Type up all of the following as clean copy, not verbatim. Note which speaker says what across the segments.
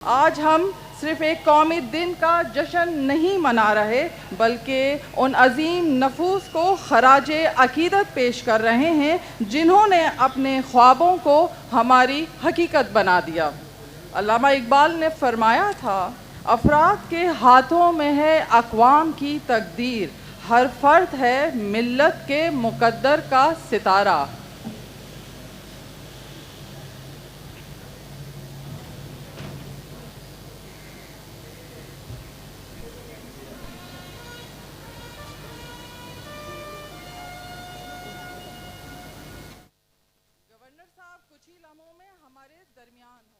Speaker 1: आज हम सिर्फ एक कौमी दिन का जश्न नहीं मना रहे बल्कि उन अजीम नफूस को खराजे अकीदत पेश कर रहे हैं जिन्होंने अपने ख्वाबों को हमारी हकीकत बना दिया। अल्लामा इकबाल ने फरमाया था, अफराद के हाथों में है अक़वाम की तकदीर, हर फर्द है मिल्लत के मुक़द्दर का सितारा। गवर्नर साहब कुछ ही लम्हों में हमारे दरमियान होंगे।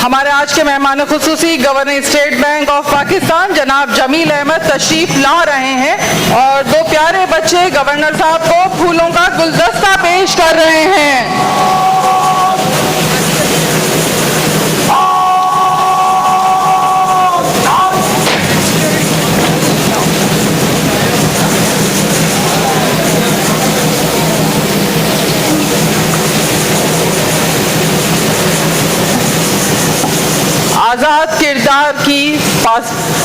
Speaker 1: हमारे आज के मेहमान खुसूसी governor State Bank of Pakistan जनाब जमील अहमद तशरीफ ला रहे हैं और दो प्यारे बच्चे गवर्नर साहब को फूलों का गुलदस्ता पेश कर रहे हैं।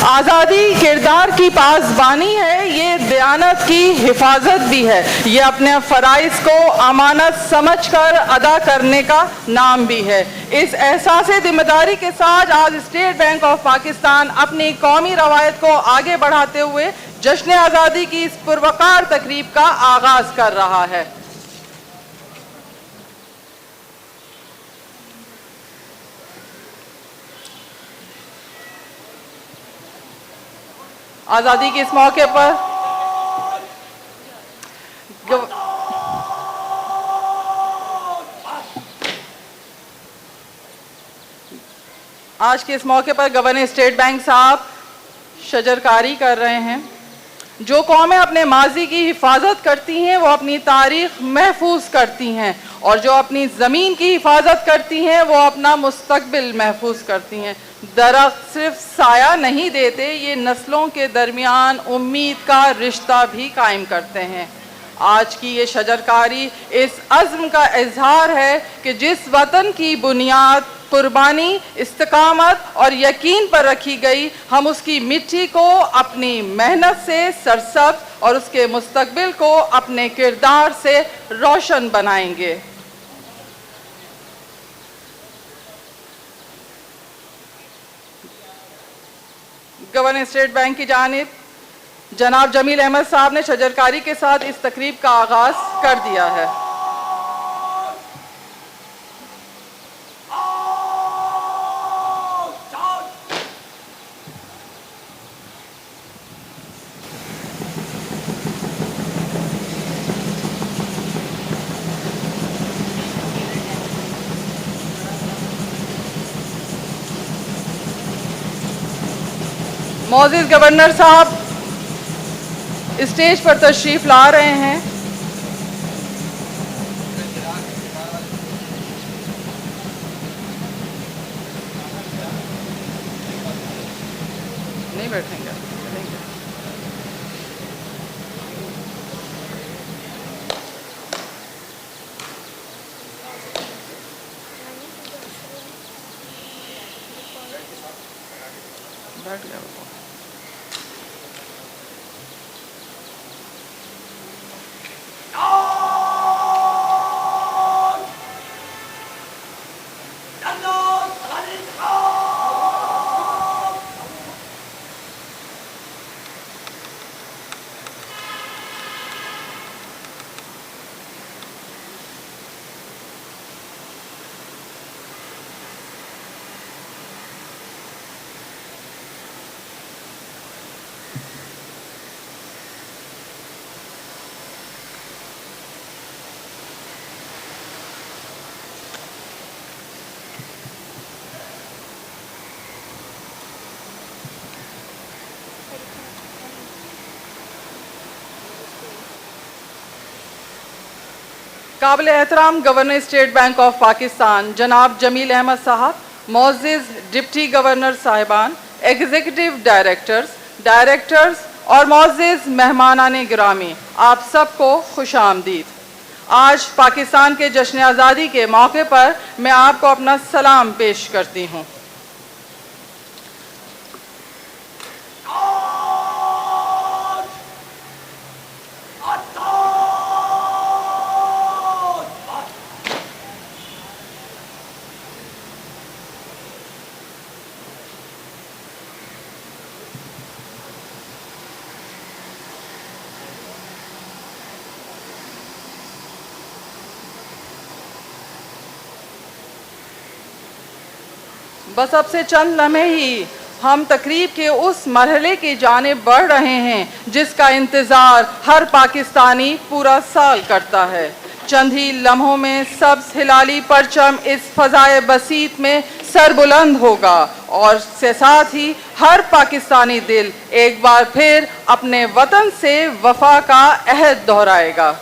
Speaker 1: आज़ादी किरदार की पासबानी है, ये दयानत की हिफाजत भी है, ये अपने फ़राइज़ को अमानत समझकर अदा करने का नाम भी है। इस एहसास ज़िम्मेदारी के साथ आज स्टेट बैंक ऑफ पाकिस्तान अपनी कौमी रवायत को आगे बढ़ाते हुए जश्न आज़ादी की इस पुरवकार तकरीब का आगाज़ कर रहा है। आज़ादी के इस मौके पर आज के इस मौके पर गवर्नर स्टेट बैंक साहब शजरकारी कर रहे हैं। जो कौमें अपने माजी की हिफाजत करती हैं वो अपनी तारीख महफूज करती हैं और जो अपनी ज़मीन की हिफाजत करती हैं वो अपना मुस्तकबिल महफूज करती हैं। दरख्त सिर्फ साया नहीं देते, ये नस्लों के दरमियान उम्मीद का रिश्ता भी कायम करते हैं। आज की ये शजरकारी इस अज़्म का इजहार है कि जिस वतन की बुनियाद कुर्बानी, इस्तिकामत और यकीन पर रखी गई, हम उसकी मिट्टी को अपनी मेहनत से सरसब्ज़ और उसके मुस्तकबिल को अपने किरदार से रोशन बनाएंगे। गवर्नर स्टेट बैंक की जानिब जनाब जमील अहमद साहब ने शजरकारी के साथ इस तकरीब का आगाज़ कर दिया है। मौजूद गवर्नर साहब स्टेज पर तशरीफ ला रहे हैं। नहीं बैठेंगे, बैठ गया। काबिल एहतराम governor State Bank of Pakistan जनाब जमील अहमद साहब मोअज़्ज़िज़ डिप्टी गवर्नर साहिबान, एग्जीक्यूटिव डायरेक्टर्स और मोअज़्ज़िज़ मेहमानाने गिरामी, आप सबको खुश आमदीद। आज पाकिस्तान के जश्न आज़ादी के मौके पर मैं आपको अपना सलाम पेश करती हूँ। बस अब से चंद लम्हे ही हम तकरीब के उस मरहले की जानिब बढ़ रहे हैं जिसका इंतज़ार हर पाकिस्तानी पूरा साल करता है। चंद ही लम्हों में सब्ज़ हिलाली परचम इस फ़ज़ाए बसीत में सरबुलंद होगा और से साथ ही हर पाकिस्तानी दिल एक बार फिर अपने वतन से वफा का अहद दोहराएगा।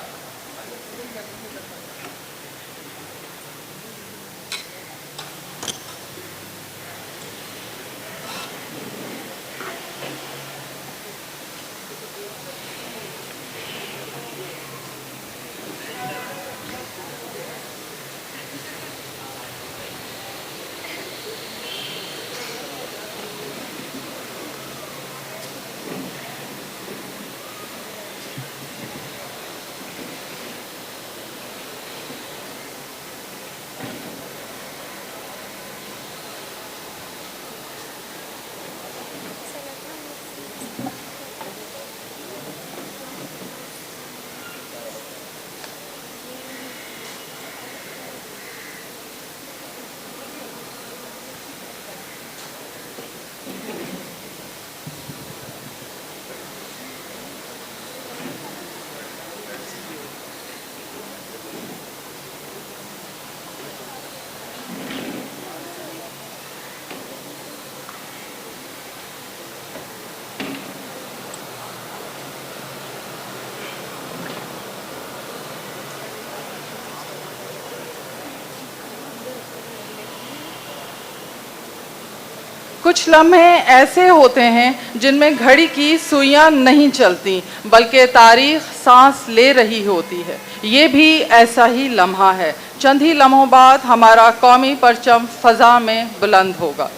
Speaker 1: कुछ लम्हे ऐसे होते हैं जिनमें घड़ी की सुइयां नहीं चलती बल्कि तारीख सांस ले रही होती है। ये भी ऐसा ही लम्हा है। चंद ही लम्हों बाद हमारा कौमी परचम फ़ज़ा में बुलंद होगा।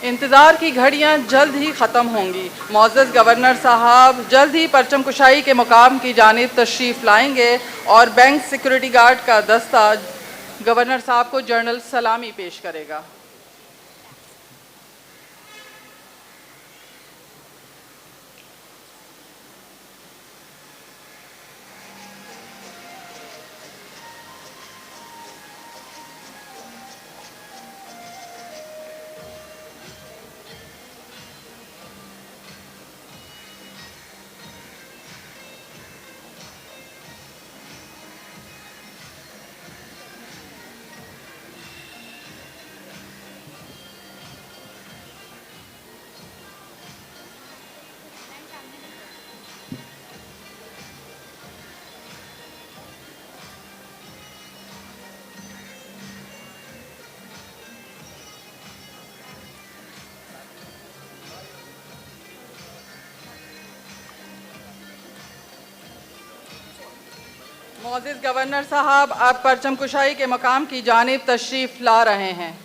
Speaker 1: इंतज़ार की घड़ियां जल्द ही ख़त्म होंगी। मुअज़्ज़ज़ गवर्नर साहब जल्द ही परचम कुशाई के मुकाम की जानिब तशरीफ़ लाएंगे और बैंक सिक्योरिटी गार्ड का दस्ता गवर्नर साहब को जनरल सलामी पेश करेगा। मोअज़्ज़िज़ गवर्नर साहब अब परचम कुशाई के मकाम की जानिब तशरीफ़ ला रहे हैं।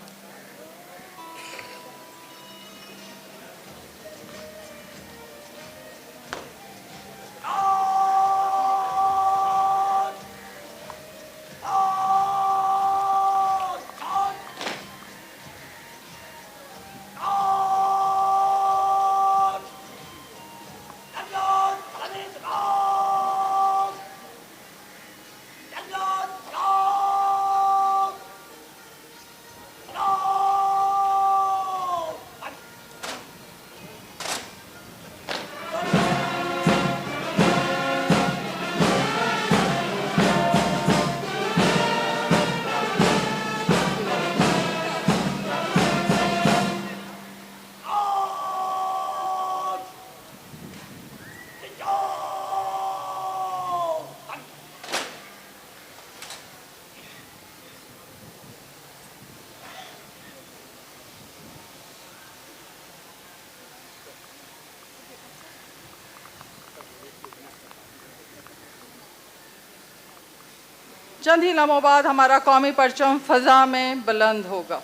Speaker 1: चंद ही लम्हों बाद हमारा कौमी परचम फ़ज़ा में बुलंद होगा।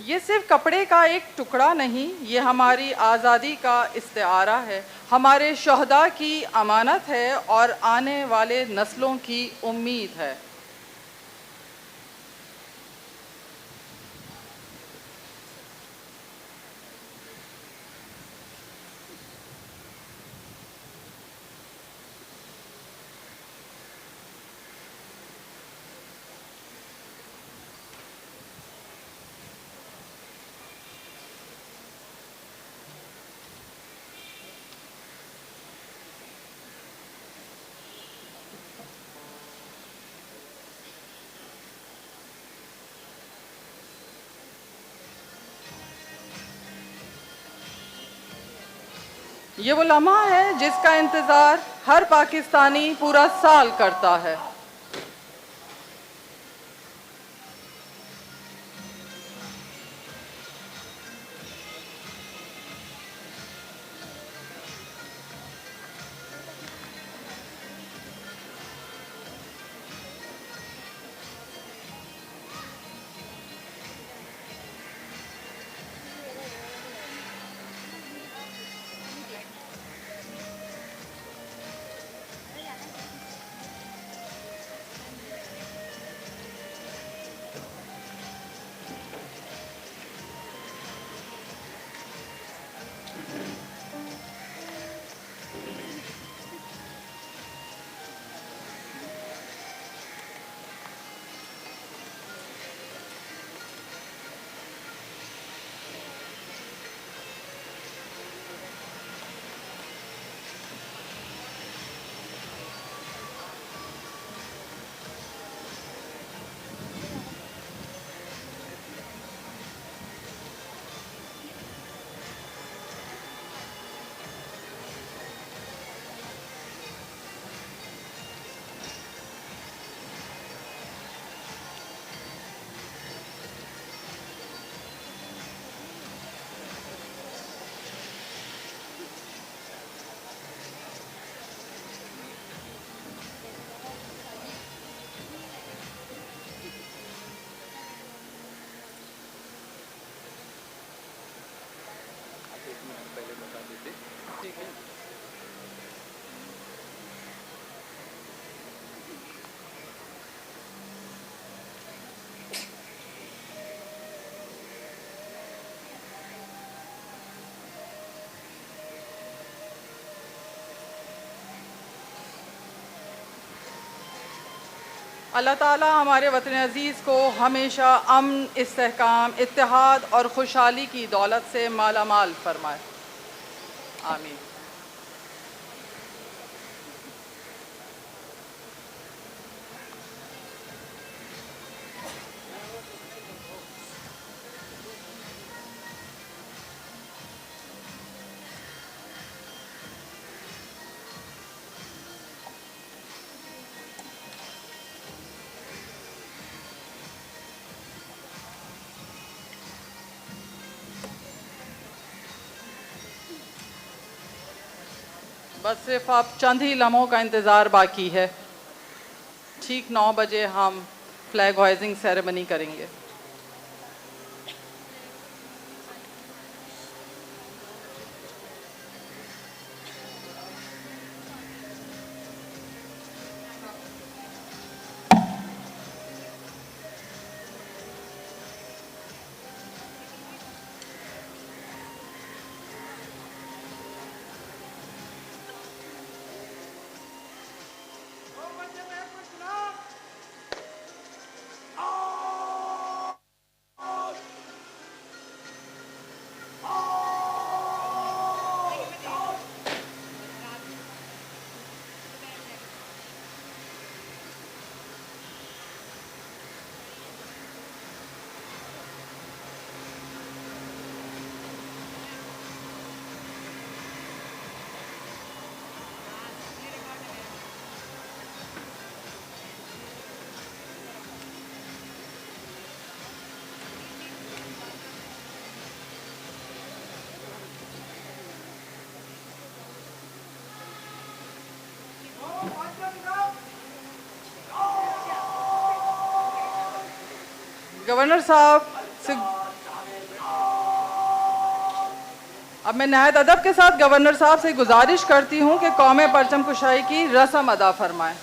Speaker 1: ये सिर्फ कपड़े का एक टुकड़ा नहीं, ये हमारी आज़ादी का इस्तिआरा है, हमारे शहदा की अमानत है और आने वाले नस्लों की उम्मीद है। ये वो लम्हा है जिसका इंतज़ार हर पाकिस्तानी पूरा साल करता है। अल्लाह ताला हमारे वतन अज़ीज़ को हमेशा अमन, इस्तेहकाम, इत्तेहाद और खुशहाली की दौलत से माला माल फरमाए। आमीन। बस सिर्फ आप चंद ही लम्हों का इंतज़ार बाकी है। ठीक 9 बजे हम फ्लैग होइजिंग सेरेमनी करेंगे। गवर्नर साहब से अब मैं नहायत अदब के साथ गवर्नर साहब से गुजारिश करती हूं कि कौमे परचम कुशाई की रस्म अदा फरमाएं।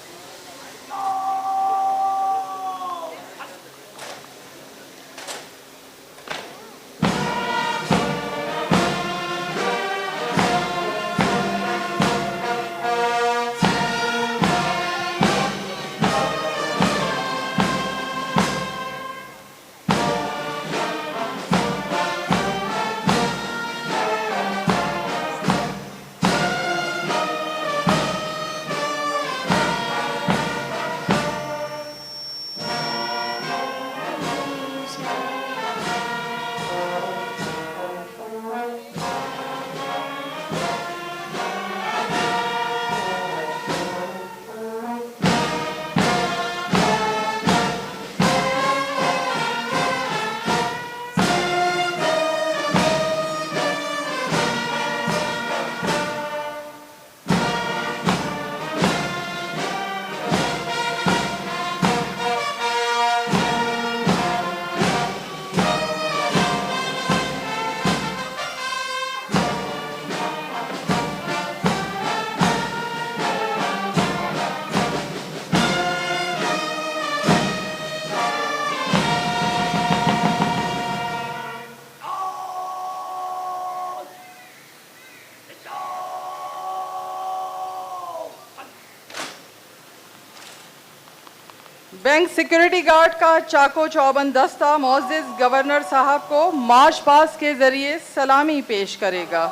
Speaker 1: बैंक सिक्योरिटी गार्ड का चाको चौबंद दस्ता मोअज़्ज़िज़ गवर्नर साहब को मार्च पास के जरिए सलामी पेश करेगा।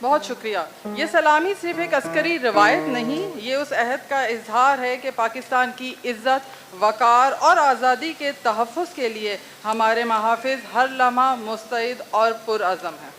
Speaker 1: बहुत शुक्रिया। ये सलामी सिर्फ एक अस्करी रवायत नहीं, ये उस अहद का इजहार है कि पाकिस्तान की इज़्ज़त, वक़ार और आज़ादी के तहफ़्फ़ुज़ के लिए हमारे महाफ़िज़ हर लम्हा मुस्तैद और पुरअज़म हैं।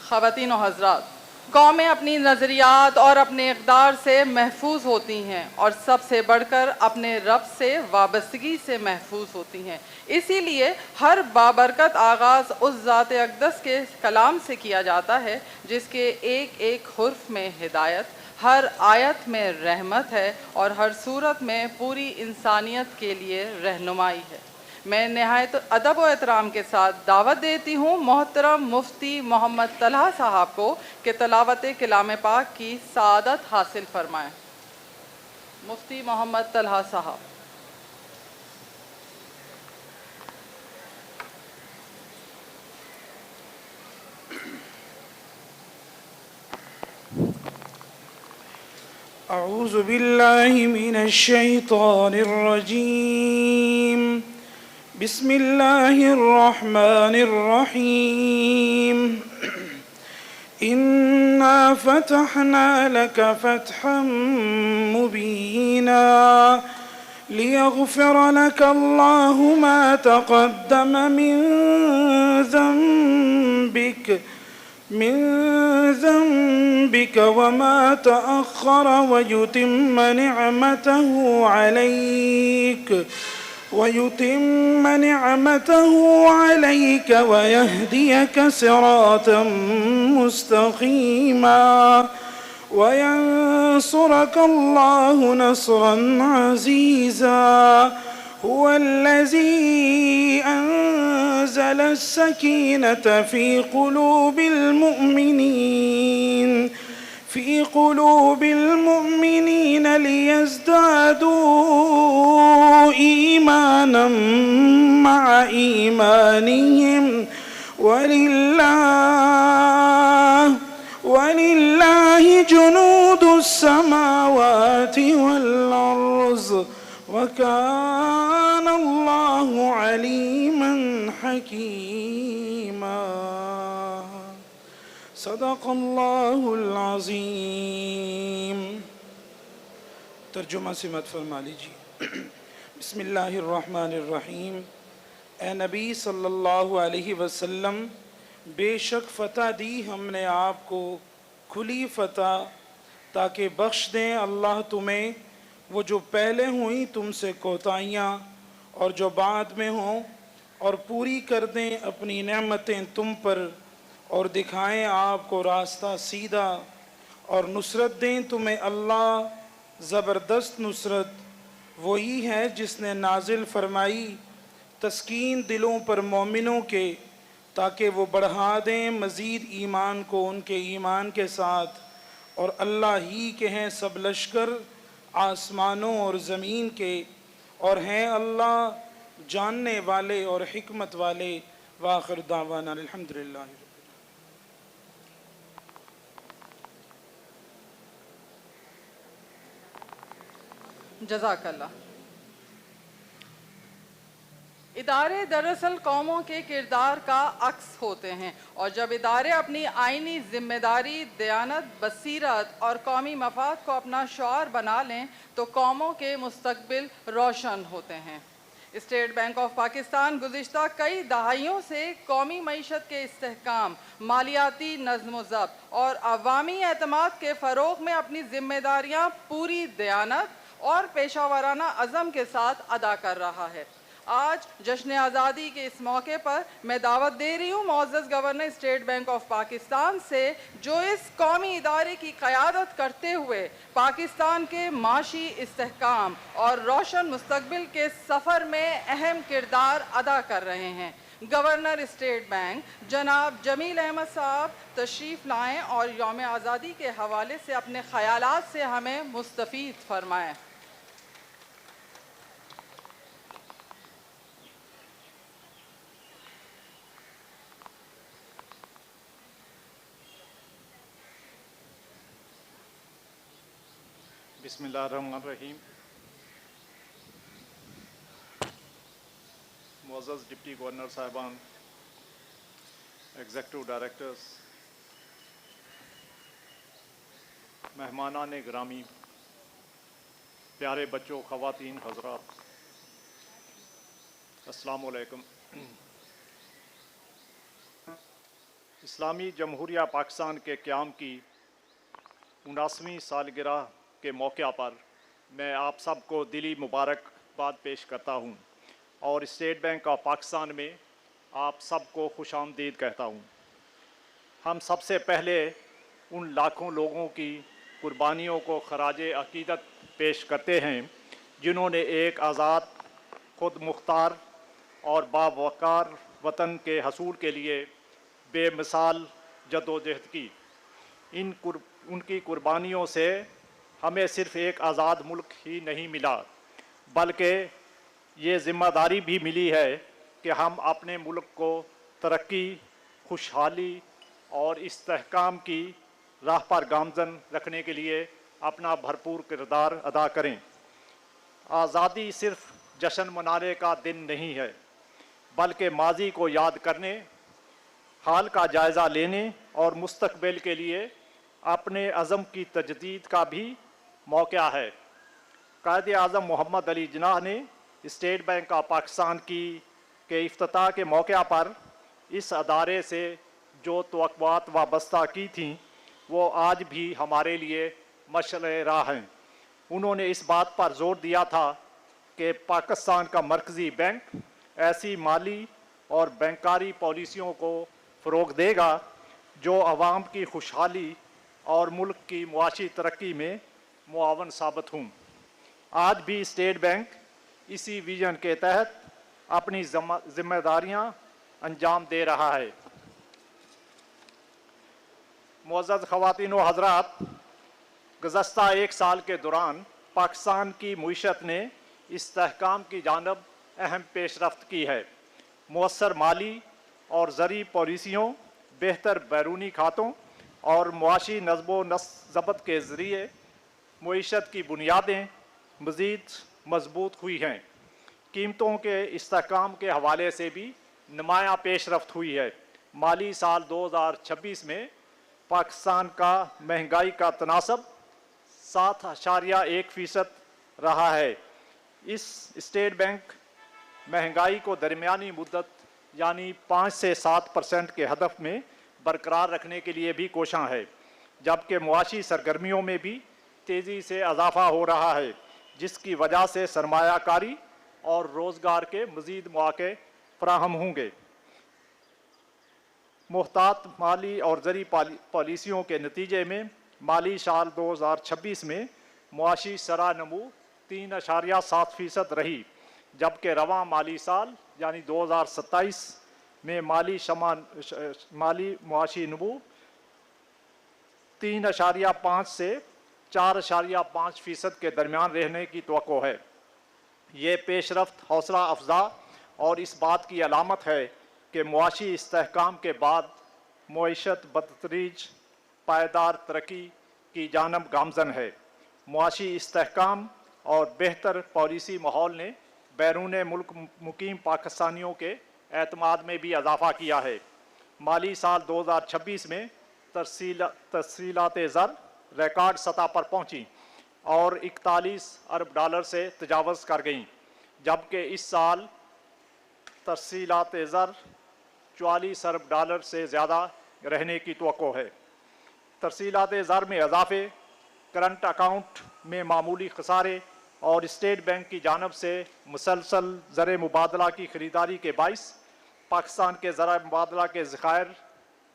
Speaker 1: ख़वातीन और हज़रात, कौमें अपनी नज़रियात और अपने इक़दार से महफूज होती हैं और सबसे बढ़कर अपने रब से वाबस्तगी से महफूज होती हैं। इसीलिए हर बाबरकत आगाज़ उस ज़ात अक़दस के कलाम से किया जाता है जिसके एक एक हुर्फ में हिदायत, हर आयत में रहमत है और हर सूरत में पूरी इंसानियत के लिए रहनुमाई है। मैं नहायत अदब व एहतराम के साथ दावत देती हूँ मोहतरम मुफ्ती मोहम्मद तलहा साहब को कि तलावत कलाम पाक की सआदत हासिल फरमाएँ। मुफ्ती मोहम्मद तलहा साहब।
Speaker 2: अऊज़ु बिल्लाहि मिनश शैतानिर रजीम। बिस्मिल्लाहिर रहमानिर रहीम। इन्ना फतहना लक फतहम मुबीना लियग़फ़िर लक अल्लाहु मा तक़द्दम मिन ज़ंबिक वमा तअख़्ख़र वयुतिम्म निअमतहु अलैक वयहदियक सिरातम मुस्तक़ीमा वयंसुरक अल्लाहु नस्रन अज़ीज़ा हुवल्लज़ी अंज़ल अस्सकीनत फ़ी क़ुलूबिल मुअमिनीन लियज़दादू ईमानम मअ ईमानिहिम वलिल्लाहि जुनूदुस समावाति वल अर्ज़ वकान अल्लाहु अलीमन हकीमा। सदक़ल्लाहुल अज़ीम। तर्जुमा से मत फरमा लीजिए। बिस्मिल्लाहिर्रहमानिर्रहीम। ए नबी सल्लल्लाहु अलैहि वसल्लम, बेशक फ़तह दी हमने आपको खुली फ़तह ताकि बख्श दें अल्लाह तुम्हें वो जो पहले हुई तुमसे कोताहियाँ और जो बाद में हों, और पूरी कर दें अपनी नेमतें तुम पर और दिखाएं आपको रास्ता सीधा, और नुसरत दें तुम्हें अल्लाह ज़बरदस्त नुसरत वही है जिसने नाजिल फरमाई तस्कीन दिलों पर मोमिनों के, ताकि वो बढ़ा दें मज़ीद ईमान को उनके ईमान के साथ। और अल्लाह ही के हैं सब लश्कर आसमानों और ज़मीन के, और हैं अल्लाह जानने वाले और हिकमत वाले। वाखिर दावाना अल्हम्दुलिल्लाह।
Speaker 1: जज़ाकल्लाह। इदारे दरअसल कौमों के किरदार का अक्स होते हैं, और जब इदारे अपनी आइनी जिम्मेदारी, दयानत, बसीरत और कौमी मफाद को अपना शौर बना लें तो कौमों के मुस्तकबिल रोशन होते हैं। स्टेट बैंक ऑफ पाकिस्तान गुज़िश्ता कई दहाइयों से कौमी मईशत के इस्तेहकाम, मालियाती नज़्म व ज़ब्त और अवामी एतमाद के फ़रोग़ में अपनी जिम्मेदारियाँ पूरी दयानत और पेशावराना अज़म के साथ अदा कर रहा है। आज जश्न आज़ादी के इस मौके पर मैं दावत दे रही हूँ मुअज़्ज़ज़ governor State Bank of Pakistan से, जो इस कौमी इदारे की क़यादत करते हुए पाकिस्तान के माशी इस्तेहकाम और रोशन मुस्तकबिल के सफ़र में अहम किरदार अदा कर रहे हैं। गवर्नर स्टेट बैंक जनाब जमील अहमद साहब तशरीफ़ लाएँ और यौम आज़ादी के हवाले से अपने ख़यालात से हमें मुस्तफ़ीद फरमाएँ।
Speaker 3: बिस्मिल्लाहिर्रहमानिर्रहीम। मुअज़्ज़ज़ डिप्टी गवर्नर साहिबान, एग्जीक्यूटिव डायरेक्टर्स, मेहमानान ग्रामी, प्यारे बच्चों, ख़वातीन, हज़रात, अस्सलाम वालेकुम। इस्लामी जमहूरिया पाकिस्तान के क़याम की 79वीं सालगिरह के मौके पर मैं आप सबको दिली मुबारकबाद पेश करता हूँ और स्टेट बैंक ऑफ पाकिस्तान में आप सबको खुशामदीद कहता हूँ। हम सबसे पहले उन लाखों लोगों की कुर्बानियों को खराजे अकीदत पेश करते हैं जिन्होंने एक आज़ाद, खुद मुख्तार और बावकार वतन के हसूल के लिए बेमिसाल जद्दोजहद की। उनकी कुर्बानियों से हमें सिर्फ़ एक आज़ाद मुल्क ही नहीं मिला, बल्कि ये ज़िम्मेदारी भी मिली है कि हम अपने मुल्क को तरक्की, खुशहाली और इस्तेहकाम की राह पर गामज़न रखने के लिए अपना भरपूर किरदार अदा करें। आज़ादी सिर्फ़ जश्न मनाने का दिन नहीं है, बल्कि माजी को याद करने, हाल का जायज़ा लेने और मुस्तकबिल के लिए अपने अज़म की तजदीद का भी मौका है। कायद-ए-आज़म मोहम्मद अली जिन्नाह ने स्टेट बैंक ऑफ पाकिस्तान के इफ्तिताह के मौके पर इस अदारे से जो तवक्कुआत वाबस्ता की थीं वो आज भी हमारे लिए मशअले राह हैं। उन्होंने इस बात पर जोर दिया था कि पाकिस्तान का मरकज़ी बैंक ऐसी माली और बैंकारी पॉलिसियों को फ़रोग़ देगा जो अवाम की खुशहाली और मुल्क की मुआशी तरक्की में मुआवन साबित हों। आज भी स्टेट बैंक इसी विज़न के तहत अपनी ज़िम्मेदारियां अंजाम दे रहा है। मुअज़्ज़ज़ ख़वातीन व हज़रात, गुज़श्ता एक साल के दौरान पाकिस्तान की मईशत ने इस्तेहकाम की जानब अहम पेशरफ्त की है। मौसर माली और ज़री पॉलिसियों, बेहतर बैरूनी खातों और मुआशी नज़्म व ज़ब्त के ज़रिए मईशत की बुनियादें मज़ीद मजबूत हुई हैं। कीमतों के इस्तेहकाम के हवाले से भी नुमायाँ पेशरफ्त हुई है। माली साल 2026 में पाकिस्तान का महंगाई का तनासब 7.1% रहा है। इस स्टेट बैंक महंगाई को दरमियानी मुद्दत यानी 5 से 7% के हदफ में बरकरार रखने के लिए भी कोशां है, जबकि मुआशी सरगर्मियों में भी तेज़ी से इजाफा हो रहा है, जिसकी वजह से सरमायाकारी और रोज़गार के मज़ीद मौके फराहम होंगे। मुहतात माली और ज़री पॉलिसियों के नतीजे में माली साल 2026 में मुआशी शरह नमू 3.7% रही, जबकि रवां माली साल यानी 2027 में माली मुआशी नमू 3.5 से 4.5% के दरमियान रहने की तवक्को है। ये पेशरफ्त हौसला अफजा और इस बात की अलामत है कि मुआशी इस्तेहकाम के बाद मईशत बतदरीज पायदार तरक्की की जानब गामज़न है। मुआशी इस्तेहकाम और बेहतर पॉलिसी माहौल ने बैरून मुल्क मुकीम पाकिस्तानियों के एतमाद में भी इजाफा किया है। माली साल 2026 में तरसीलात ज़र रिकॉर्ड सतह पर पहुँची और 41 अरब डॉलर से तजावज़ कर गईं, जबकि इस साल तरसीलात ज़र 44 अरब डॉलर से ज़्यादा रहने की तवक्को है। तरसीलात ज़र में इजाफे, करंट अकाउंट में मामूली खसारे और स्टेट बैंक की जानब से मुसलसल ज़र मुबादला की ख़रीदारी के बाइस पाकिस्तान के ज़र मुबादला के ज़खायर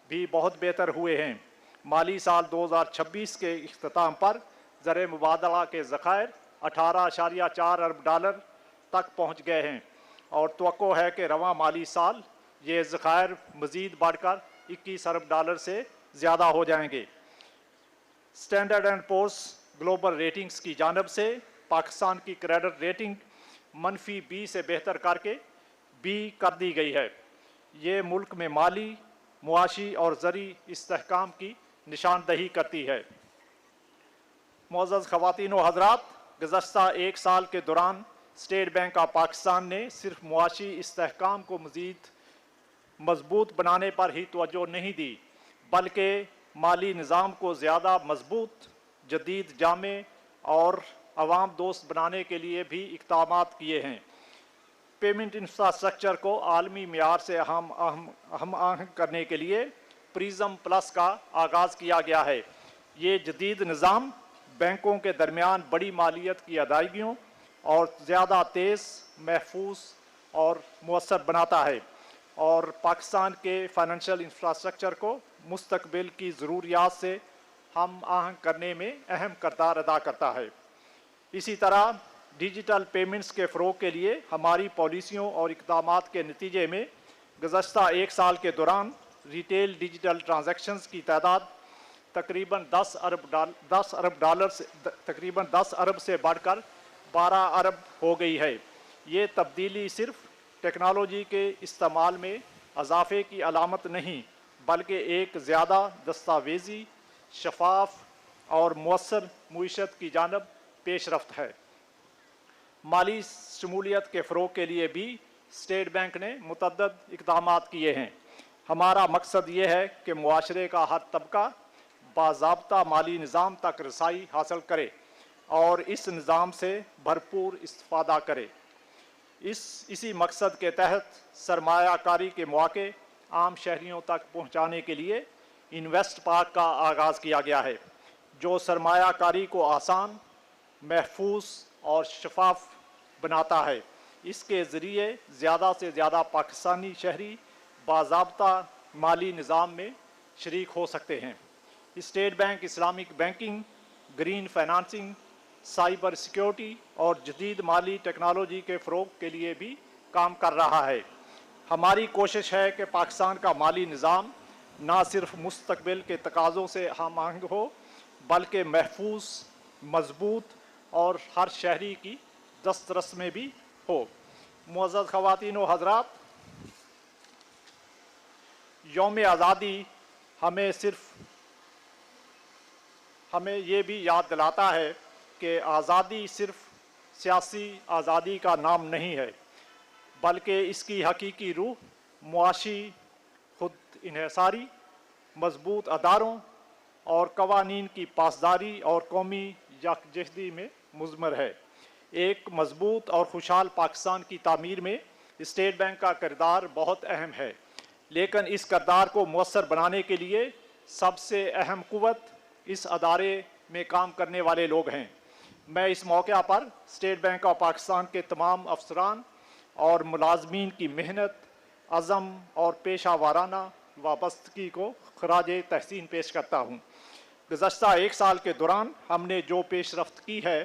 Speaker 3: भी बहुत बेहतर हुए हैं। माली साल 2026 के इख्तिताम पर ज़र मुबादला के ज़खायर 18.4 अरब डॉलर तक पहुँच गए हैं और तवक्को है कि रवां माली साल ये ज़खायर मज़ीद बढ़कर 21 अरब डॉलर से ज़्यादा हो जाएंगे। Standard and pores global ratings की जानब से पाकिस्तान की क्रेडिट रेटिंग -B से बेहतर करके B कर दी गई है। ये मुल्क में माली, मुआशी और ज़री इस्तेहकाम की निशानदही करती है। मुअज़्ज़ज़ ख़वातीन व हज़रात, गुज़श्ता एक साल के दौरान स्टेट बैंक ऑफ पाकिस्तान ने सिर्फ मुआशी इस्तेहकाम को मज़ीद मजबूत बनाने पर ही तवज्जो नहीं दी, बल्कि माली निज़ाम को ज़्यादा मजबूत, जदीद, जामे और आवाम दोस्त बनाने के लिए भी इक़दामात किए हैं। पेमेंट इंफ्रास्ट्रक्चर को आलमी मियार से हम आहंग करने के लिए प्रिज्म प्लस का आगाज़ किया गया है। ये जदीद निज़ाम बैंकों के दरमियान बड़ी मालियत की अदायगियों और ज़्यादा तेज़, महफूज और मुअस्सर बनाता है और पाकिस्तान के फाइनेंशियल इंफ्रास्ट्रक्चर को मुस्तकबिल की ज़रूरियात से हम आहंग करने में अहम किरदार अदा करता है। इसी तरह डिजिटल पेमेंट्स के फ़रोग के लिए हमारी पॉलिसियों और इक़दामात के नतीजे में गुज़श्ता एक साल के दौरान रिटेल डिजिटल ट्रांजैक्शंस की तादाद तकरीबन 10 अरब से बढ़कर 12 अरब हो गई है। ये तब्दीली सिर्फ टेक्नोलॉजी के इस्तेमाल में इजाफे की अलामत नहीं, बल्कि एक ज़्यादा दस्तावेज़ी, शफाफ और मुअस्सर मुईशत की जानब पेशरफ्त है। माली शमूलियत के फ़रोग के लिए भी स्टेट बैंक ने मुतअद्दिद इक़दामात किए हैं। हमारा मकसद ये है कि मुआशरे का हर तबका बाज़ाब्ता माली निज़ाम तक रसाई हासिल करे और इस निज़ाम से भरपूर इस्तिफ़ादा करे। इसी मकसद के तहत सरमायाकारी के मौके आम शहरियों तक पहुँचाने के लिए इन्वेस्ट पार्क का आगाज़ किया गया है, जो सरमायाकारी को आसान, महफूज और शफाफ बनाता है। इसके ज़रिए ज़्यादा से ज़्यादा पाकिस्तानी शहरी बाज़ाब्ता माली निज़ाम में शरीक हो सकते हैं। State bank Islamic banking, green financing, cyber security और जदीद माली टेक्नोलॉजी के फ़रोग के लिए भी काम कर रहा है। हमारी कोशिश है कि पाकिस्तान का माली निज़ाम ना सिर्फ मुस्तकबिल के तकाज़ों से हम आहंग हो, बल्कि महफूज, मजबूत और हर शहरी की दस्तरस में भी हो। मुअज़्ज़ज़ ख़वातीन व हज़रात, यौम आज़ादी हमें ये भी याद दिलाता है कि आज़ादी सिर्फ सियासी आज़ादी का नाम नहीं है, बल्कि इसकी हकीकी रूह मुआशी खुद इन्हिसारी, मजबूत अदारों और कवानीन की पासदारी और कौमी यकजहती में मुज़मर है। एक मजबूत और खुशहाल पाकिस्तान की तामीर में स्टेट बैंक का किरदार बहुत अहम है, लेकिन इस किरदार को मुअस्सर बनाने के लिए सबसे अहम क़ुव्वत इस अदारे में काम करने वाले लोग हैं। मैं इस मौके पर स्टेट बैंक ऑफ पाकिस्तान के तमाम अफसरान और मुलाजमीन की मेहनत, अज़म और पेशा वाराना वाबस्तगी को खराज तहसीन पेश करता हूँ। गुज़श्ता एक साल के दौरान हमने जो पेशरफ्त की है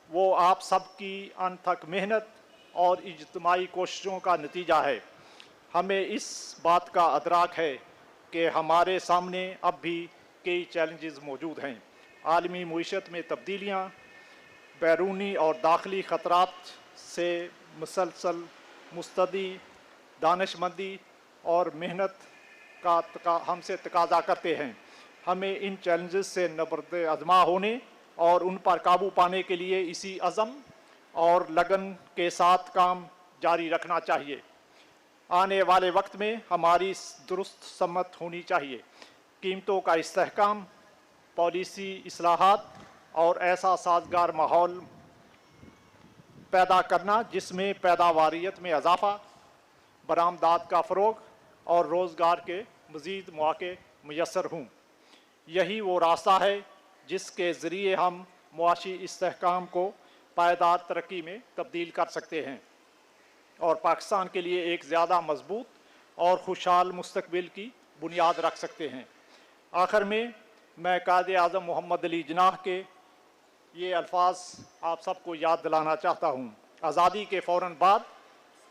Speaker 3: वो आप सब की अनथक मेहनत और इज्तिमाई कोशिशों का नतीजा है। हमें इस बात का अदराक है कि हमारे सामने अब भी कई चैलेंजेस मौजूद हैं। आलमी मईशत में तब्दीलियाँ, बैरूनी और दाखिली ख़तरात से मुसलसल मुस्तदी दानिशमंदी और मेहनत का हमसे तकाजा करते हैं। हमें इन चैलेंजेस से नबर्द आज़मा होने और उन पर काबू पाने के लिए इसी अज़म और लगन के साथ काम जारी रखना चाहिए। आने वाले वक्त में हमारी दुरुस्त सम्मत होनी चाहिए। कीमतों का इस्तेहकाम, पॉलिसी इस्लाहात और ऐसा साजगार माहौल पैदा करना जिसमें पैदावारियत में इजाफा, बरामदात का फ़रोग और रोज़गार के मज़ीद मौके मुयस्सर हों। यही वो रास्ता है जिसके ज़रिए हम मुआशी इस्तेहकाम को पायदार तरक्की में तब्दील कर सकते हैं और पाकिस्तान के लिए एक ज़्यादा मजबूत और खुशहाल मुस्तकबिल की बुनियाद रख सकते हैं। आखिर में मैं कायदे आज़म मोहम्मद अली जिन्नाह के ये अल्फाज आप सबको याद दिलाना चाहता हूँ। आज़ादी के फ़ौरन बाद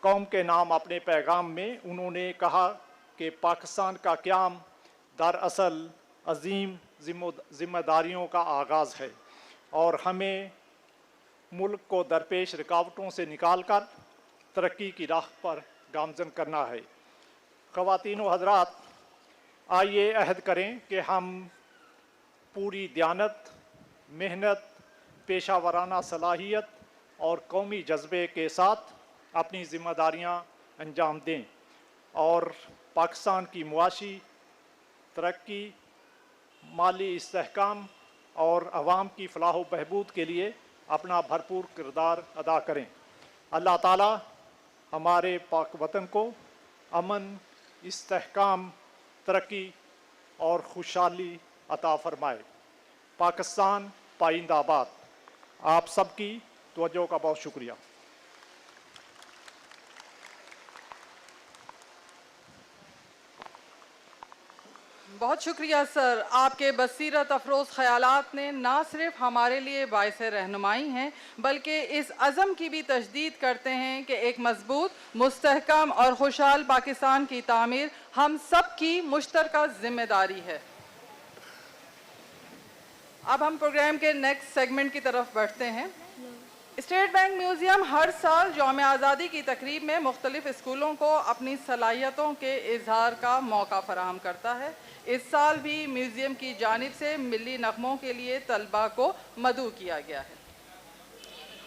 Speaker 3: कौम के नाम अपने पैगाम में उन्होंने कहा कि पाकिस्तान का क़याम दरअसल अजीम ज़िम्मेदारियों का आगाज़ है और हमें मुल्क को दरपेश रुकावटों से निकाल कर तरक्की की राह पर गामज़न करना है। ख़वातीन व हज़रात, आइए अहद करें कि हम पूरी दयानत, मेहनत, पेशा वाराना सलाहियत और कौमी जज्बे के साथ अपनी ज़िम्मेदारियाँ अंजाम दें और पाकिस्तान की मुआशी तरक्की, माली इस्तेहकाम और अवाम की फलाह बहबूद के लिए अपना भरपूर किरदार अदा करें। अल्लाह ताला हमारे पाक वतन को अमन, इस्तेहकाम, तरक्की और खुशहाली अता फरमाए। पाकिस्तान पाइंदाबाद। आप सबकी तवज्जो का बहुत शुक्रिया।
Speaker 1: बहुत शुक्रिया सर। आपके बसीरत अफरोज़ ख़यालात ने ना सिर्फ हमारे लिए बाइस रहनुमाई हैं, बल्कि इस अज़म की भी तजदीद करते हैं कि एक मजबूत, मुस्तहकम और खुशहाल पाकिस्तान की तामीर हम सब की मुश्तरका ज़िम्मेदारी है। अब हम प्रोग्राम के नेक्स्ट सेगमेंट की तरफ बढ़ते हैं। स्टेट बैंक म्यूज़ियम हर साल यौम आज़ादी की तकरीब में मुख्तलिफ स्कूलों को अपनी सलाहियतों के इजहार का मौका फराहम करता है। इस साल भी म्यूज़ियम की जानिब से मिली नगमों के लिए तलबा को मदऊ किया गया है।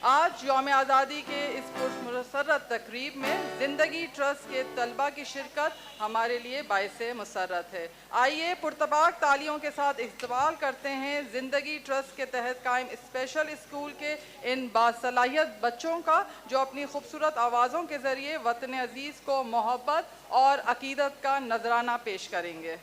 Speaker 1: आज यौम आज़ादी के इस पुरमसरत तकरीब में ज़िंदगी ट्रस्ट के तलबा की शिरकत हमारे लिए बाइस मुसर्रत है। आइए पुरतबाक तालियों के साथ इस्तकबाल करते हैं ज़िंदगी ट्रस्ट के तहत कायम स्पेशल स्कूल के इन बासलाहियत बच्चों का, जो अपनी खूबसूरत आवाज़ों के ज़रिए वतन अज़ीज़ को मोहब्बत और अकीदत का नजराना पेश करेंगे।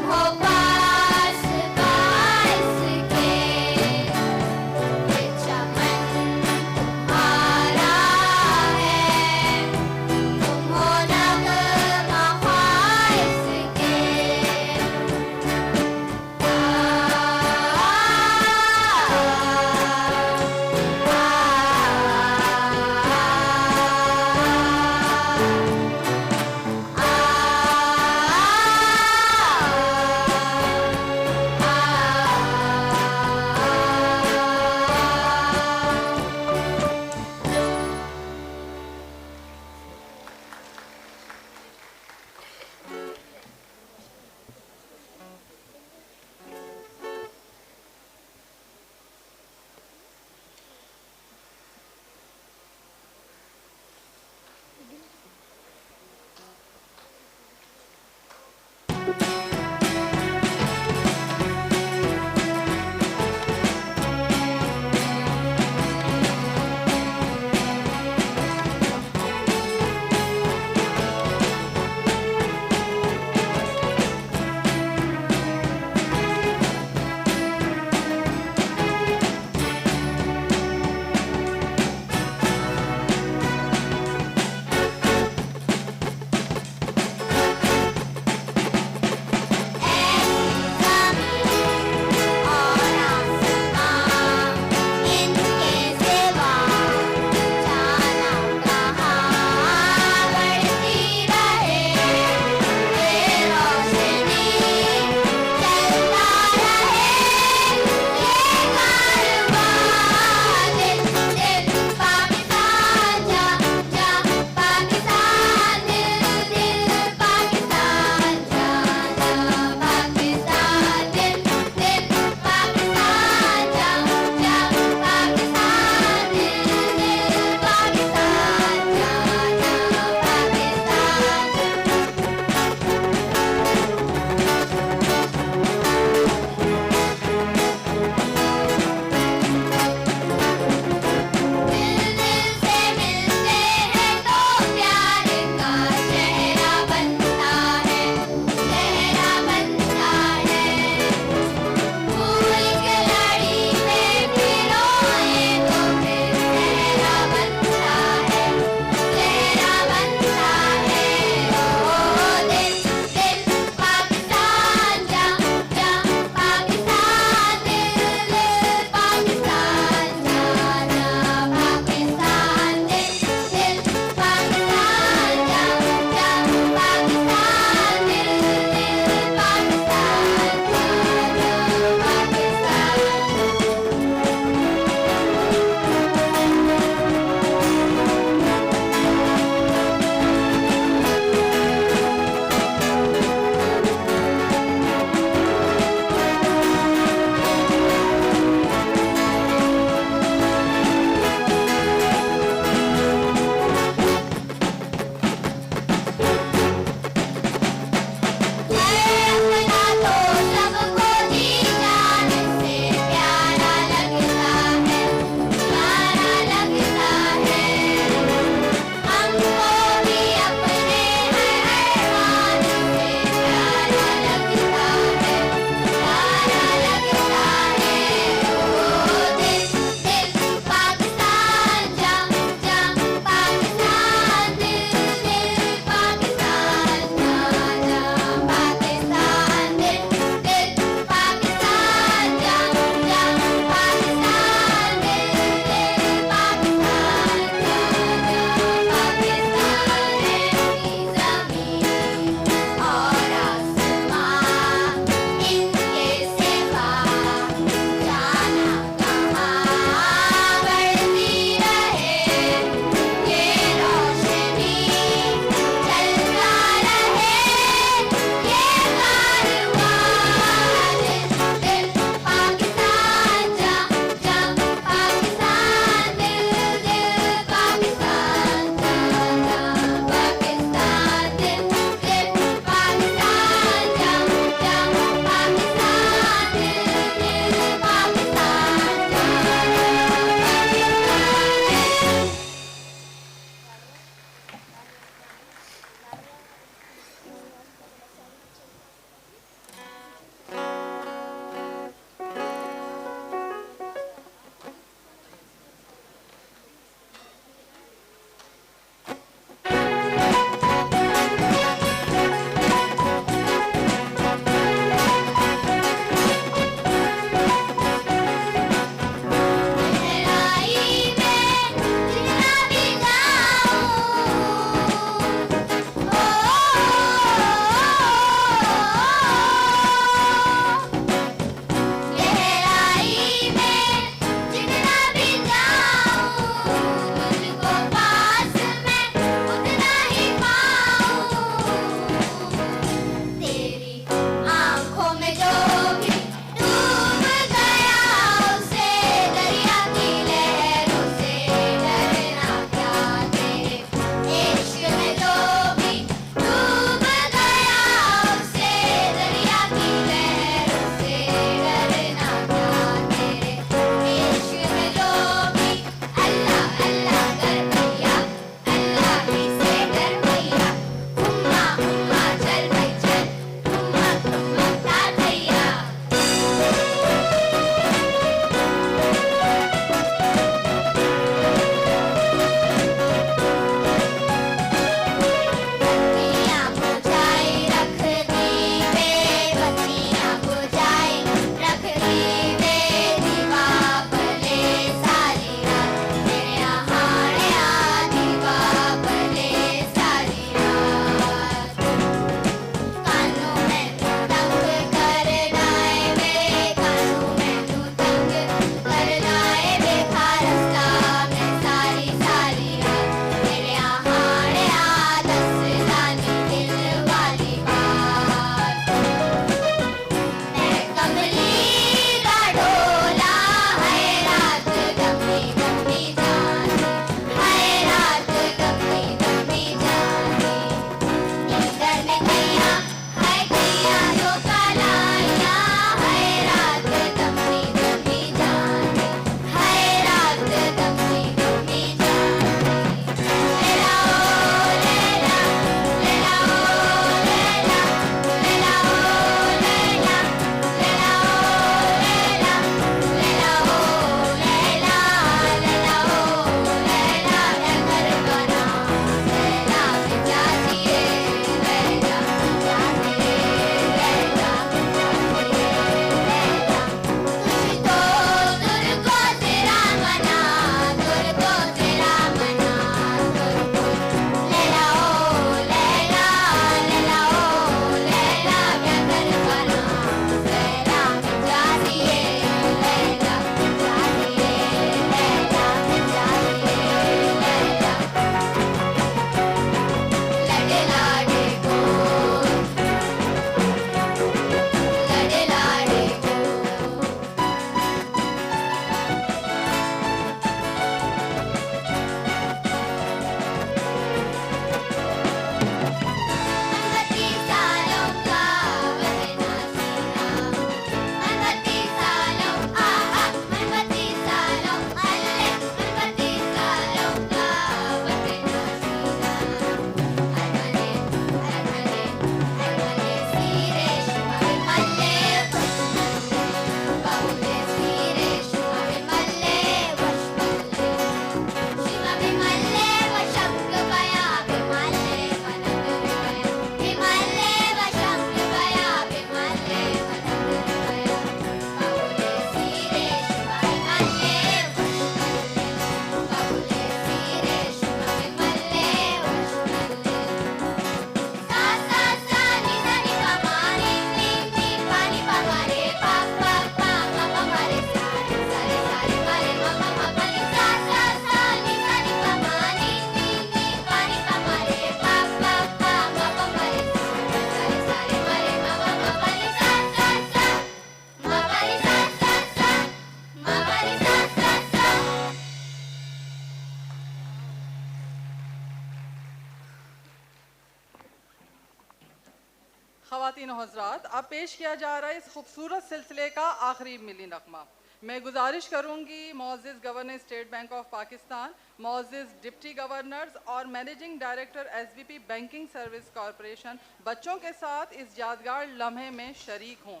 Speaker 1: ख़वातीन और हज़रात, अब पेश किया जा रहा है इस खूबसूरत सिलसिले का आखिरी मिली नगमा। मैं गुजारिश करूंगी मोअज़्ज़िज़ governor State Bank of Pakistan, मोअज़्ज़िज़ डिप्टी गवर्नर्स और managing director SBP banking service corporation बच्चों के साथ इस यादगार लम्हे में शरीक हों।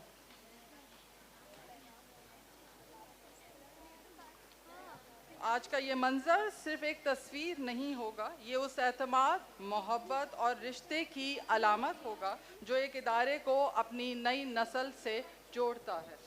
Speaker 1: आज का ये मंज़र सिर्फ़ एक तस्वीर नहीं होगा, ये उस एतमाद, मोहब्बत और रिश्ते की अलामत होगा जो एक इदारे को अपनी नई नस्ल से जोड़ता है।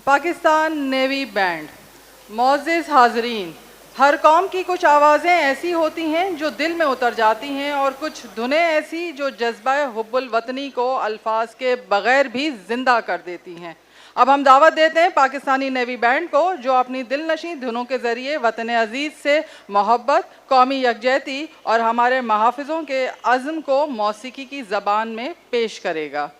Speaker 1: Pakistan navy band. मोअज़्ज़िज़ हाज़रीन, हर कौम की कुछ आवाज़ें ऐसी होती हैं जो दिल में उतर जाती हैं और कुछ धुनें ऐसी जो जज्बा हुब्बुल वतनी को अल्फाज के बग़ैर भी ज़िंदा कर देती हैं। अब हम दावत देते हैं पाकिस्तानी नेवी बैंड को, जो अपनी दिलनशी धुनों के ज़रिए वतन अजीज़ से मोहब्बत, कौमी यकजहती और हमारे महाफिज़ों के अज़्म को मौसीकी की ज़बान में पेश करेगा।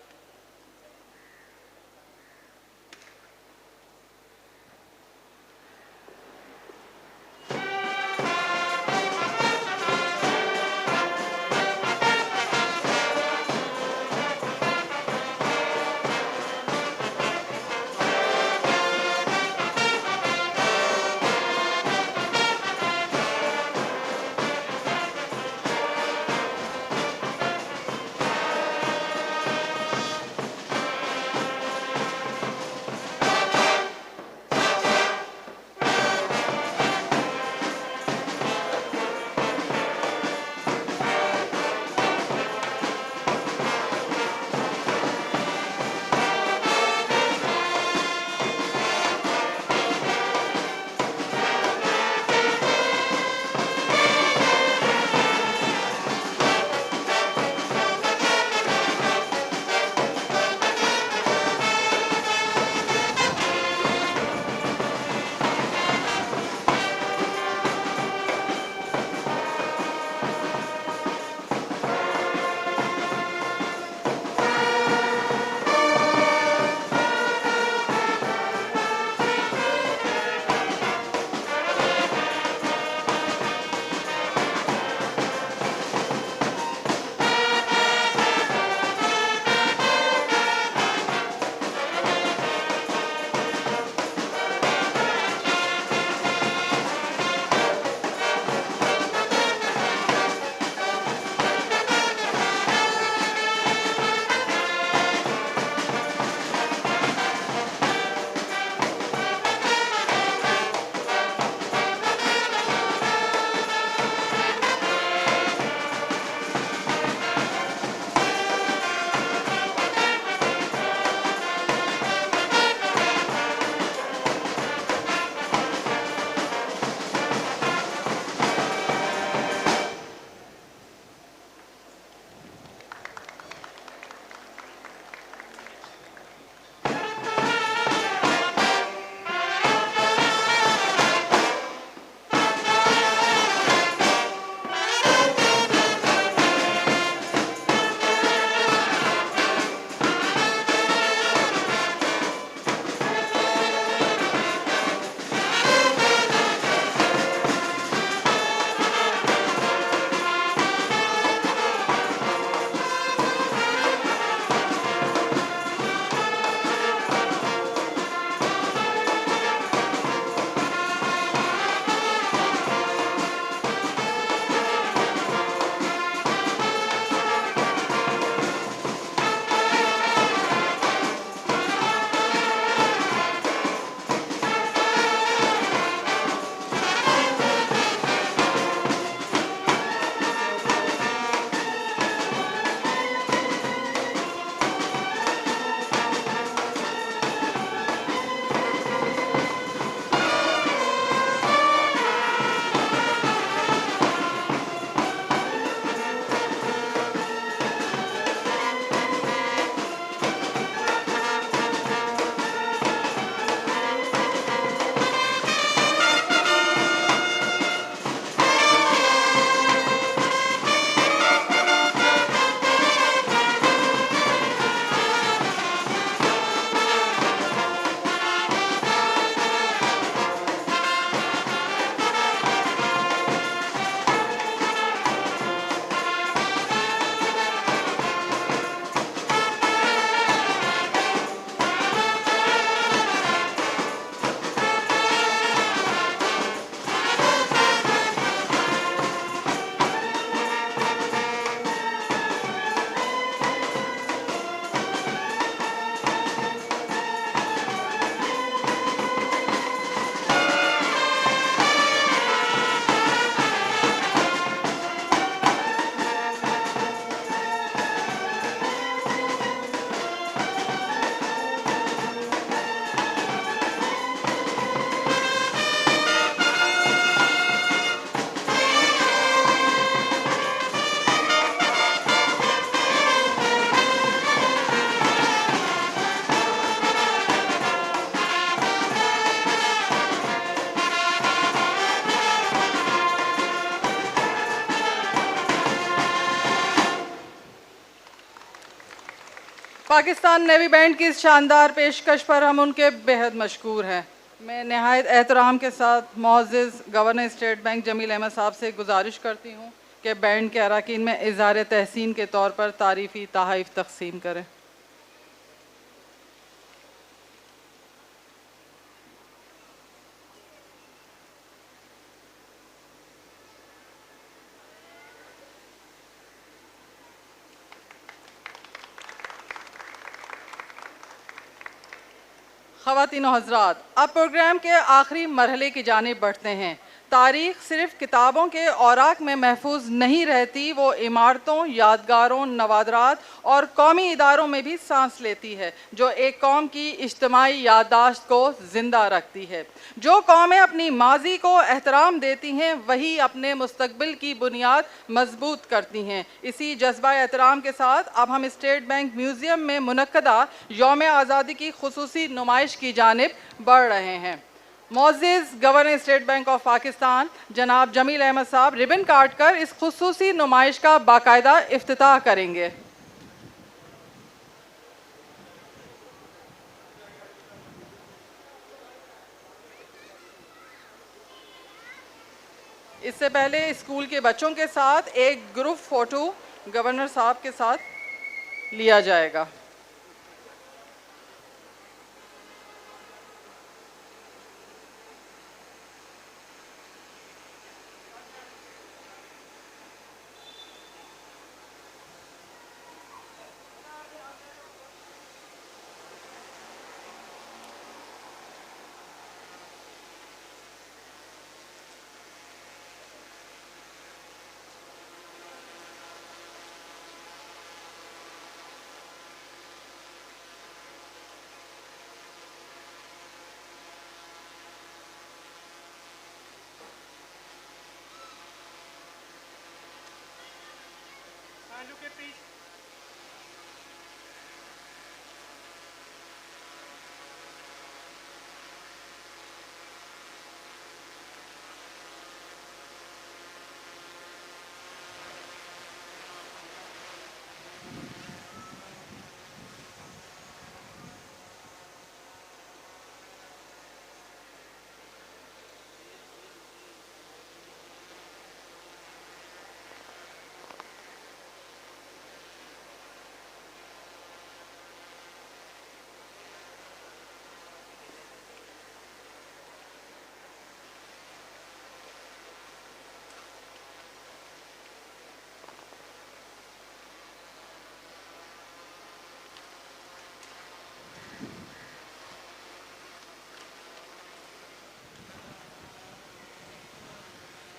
Speaker 1: पाकिस्तान नेवी बैंड की इस शानदार पेशकश पर हम उनके बेहद मशकूर हैं। मैं नहायत एहतराम के साथ मोअज़्ज़िज़ governor State Bank Jameel Ahmed साहब से गुजारिश करती हूँ कि बैंड के अरकान में इज़हार तहसीन के तौर पर तारीफ़ी तोहफ़े तक़सीम करें। ख़वातीन और हज़रात, अब प्रोग्राम के आखिरी मरहले की जानिब बढ़ते हैं। तारीख़ सिर्फ़ किताबों के औराक में महफूज नहीं रहती, वो इमारतों, यादगारों, नवादरात और कौमी इदारों में भी सांस लेती है, जो एक कौम की इज्तिमाई याददाश्त को ज़िंदा रखती है। जो कौमें अपनी माजी को एहतराम देती हैं, वही अपने मुस्तकबिल की बुनियाद मजबूत करती हैं। इसी जज्बा एहतराम के साथ अब हम स्टेट बैंक म्यूज़ियम में मुनक्कदा यौम आज़ादी की खुसूसी नुमाइश की जानिब बढ़ रहे हैं। मोअज़्ज़िज़ governor State Bank of Pakistan जनाब जमील अहमद साहब रिबन काट कर इस खुसूसी नुमाइश का बाकायदा इफ्तिताह करेंगे। इससे पहले स्कूल के बच्चों के साथ एक ग्रुप फ़ोटो गवर्नर साहब के साथ लिया जाएगा।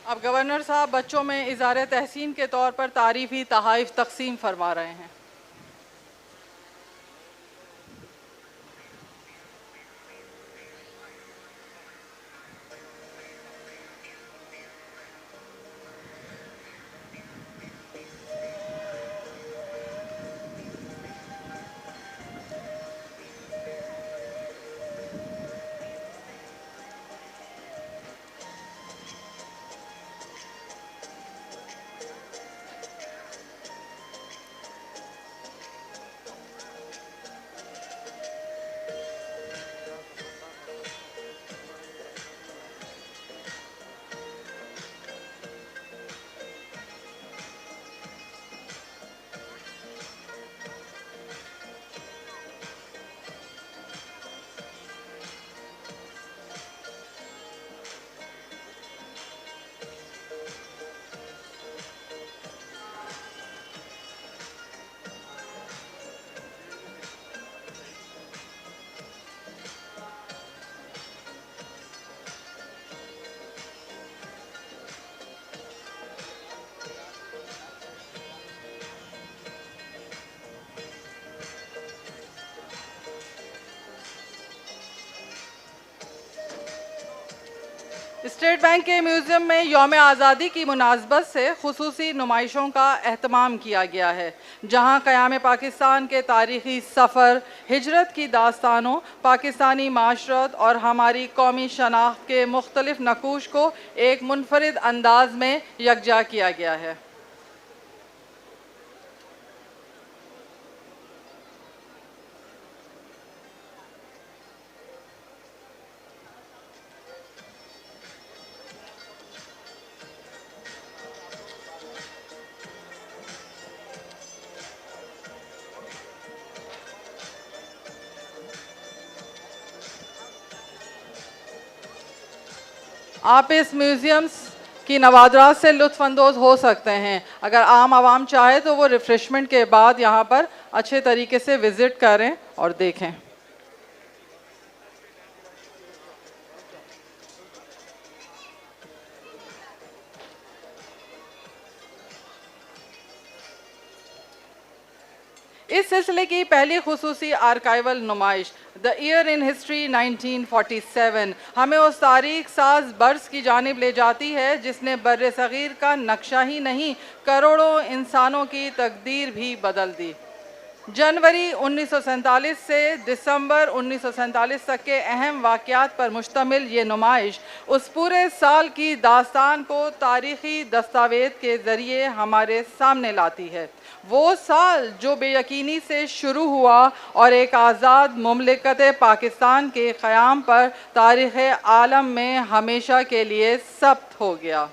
Speaker 1: अब गवर्नर साहब बच्चों में इज़हार तहसीन के तौर पर तारीफ़ी तोहफ़े तक़सीम फरमा रहे हैं। स्टेट बैंक के म्यूज़ियम में यौम आज़ादी की मुनासबत से खुसूसी नुमाइशों का एहतमाम किया गया है, जहां क़याम पाकिस्तान के तारीख़ी सफ़र, हिजरत की दास्तानों, पाकिस्तानी माशरत और हमारी कौमी शनाख्त के मुख्तलिफ नकूश को एक मुनफरिद अंदाज में यकजा किया गया है। आप इस म्यूज़ियम्स की नवादरात से लुत्फ़अंदोज़ हो सकते हैं। अगर आम आवाम चाहे तो वो रिफ़्रेशमेंट के बाद यहाँ पर अच्छे तरीके से विज़िट करें और देखें। इस सिलसिले की पहली खुसूसी आर्काइवल नुमाइश द ईयर इन हिस्ट्री 1947 हमें उस तारीख साज बरस की जानिब ले जाती है जिसने बर्रे सगीर का नक्शा ही नहीं करोड़ों इंसानों की तकदीर भी बदल दी। जनवरी 1947 से दिसंबर 1947 तक के अहम वाक़यात पर मुश्तमिल ये नुमाइश उस पूरे साल की दास्तान को तारीख़ी दस्तावेज़ के ज़रिए हमारे सामने लाती है। वो साल जो बेयकीनी से शुरू हुआ और एक आज़ाद मुमलिकत पाकिस्तान के क़याम पर तारीख़ आलम में हमेशा के लिए सब्त हो गया।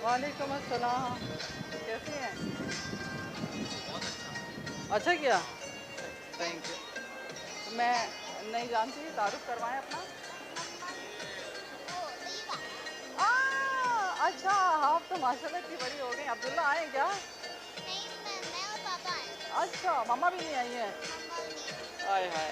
Speaker 1: वालेकुम अस्सलाम, कैसी हैं? अच्छा किया, थैंक यू। मैं नहीं जानती, तारुफ करवाएं अपना। अच्छा, आप तो माशाल्लाह इतनी बड़ी हो गई। अब्दुल्ला आए क्या?
Speaker 4: नहीं, मैं और पापा आए।
Speaker 1: अच्छा, मम्मा भी नहीं आई हैं? आए हाय।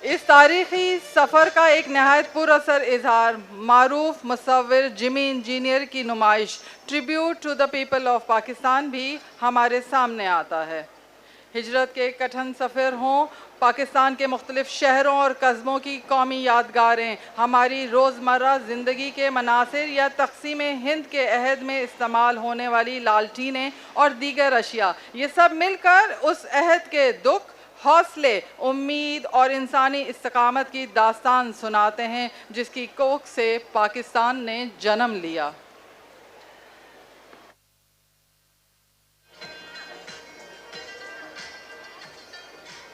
Speaker 1: इस तारीख़ी सफ़र का एक नहायत पुरअसर इजहार मारूफ मुसव्विर जिमी इंजीनियर की नुमाइश tribute to the people of Pakistan भी हमारे सामने आता है। हिजरत के कठिन सफ़र हों, पाकिस्तान के मुख्तलिफ शहरों और कस्बों की कौमी यादगारें, हमारी रोज़मर्रा ज़िंदगी के मनासिर या तक़सीम हिंद के अहद में इस्तेमाल होने वाली लालटीनें और दीगर अशिया, ये सब मिलकर उस अहद के दुख, हौसले, उम्मीद और इंसानी इस्तकामत की दास्तान सुनाते हैं जिसकी कोख से पाकिस्तान ने जन्म लिया।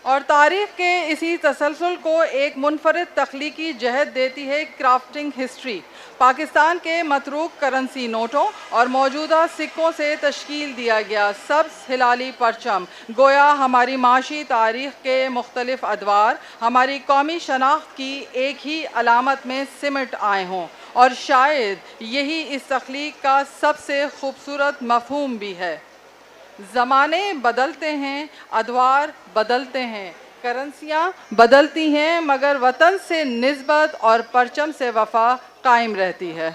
Speaker 1: और तारीख़ के इसी तसलसल को एक मुनफरिद तख्लीकी जहत देती है क्राफ्टिंग हिस्ट्री। पाकिस्तान के मतरूक करेंसी नोटों और मौजूदा सिक्कों से तश्कील दिया गया सब्ज़ हिलाली परचम गोया हमारी माशी तारीख़ के मुख्तलिफ अदवार हमारी कौमी शनाख्त की एक ही अलामत में सिमट आए हों, और शायद यही इस तख्लीक का सबसे खूबसूरत मफ़हूम भी है। ज़माने बदलते हैं, अदवार बदलते हैं, करेंसियाँ बदलती हैं, मगर वतन से निस्बत और परचम से वफ़ा कायम रहती है।